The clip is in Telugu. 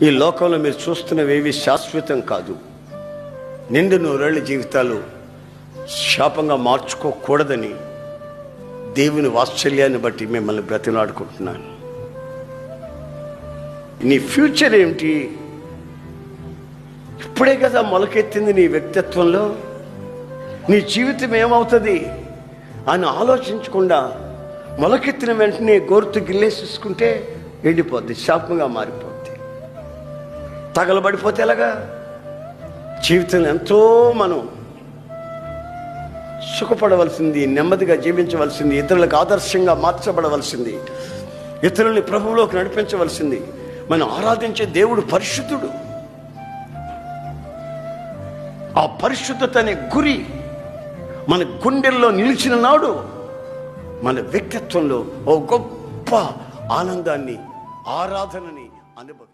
ఈ లోకంలో మీరు చూస్తున్నవేవి శాశ్వతం కాదు. నిండు నూరేళ్ల జీవితాలు శాపంగా మార్చుకోకూడదని దేవుని వాత్సల్యాన్ని బట్టి మిమ్మల్ని బ్రతిలాడుకుంటున్నాను. నీ ఫ్యూచర్ ఏమిటి? ఇప్పుడే కదా మొలకెత్తింది నీ వ్యక్తిత్వంలో. నీ జీవితం ఏమవుతుంది అని ఆలోచించకుండా మొలకెత్తిన వెంటనే గోరుతో గిల్లేసేసుకుంటే ఎండిపోద్ది, శాపంగా మారిపోద్ది. తగలబడిపోతే ఎలాగా? జీవితంలో ఎంతో మనం సుఖపడవలసింది, నెమ్మదిగా జీవించవలసింది, ఇతరులకు ఆదర్శంగా మార్చబడవలసింది, ఇతరుల్ని ప్రభువులోకి నడిపించవలసింది. మనం ఆరాధించే దేవుడు పరిశుద్ధుడు. ఆ పరిశుద్ధత అనే గురి మన గుండెల్లో నిలిచిన నాడు మన వ్యక్తిత్వంలో ఓ గొప్ప ఆనందాన్ని, ఆరాధనని అనుభవం.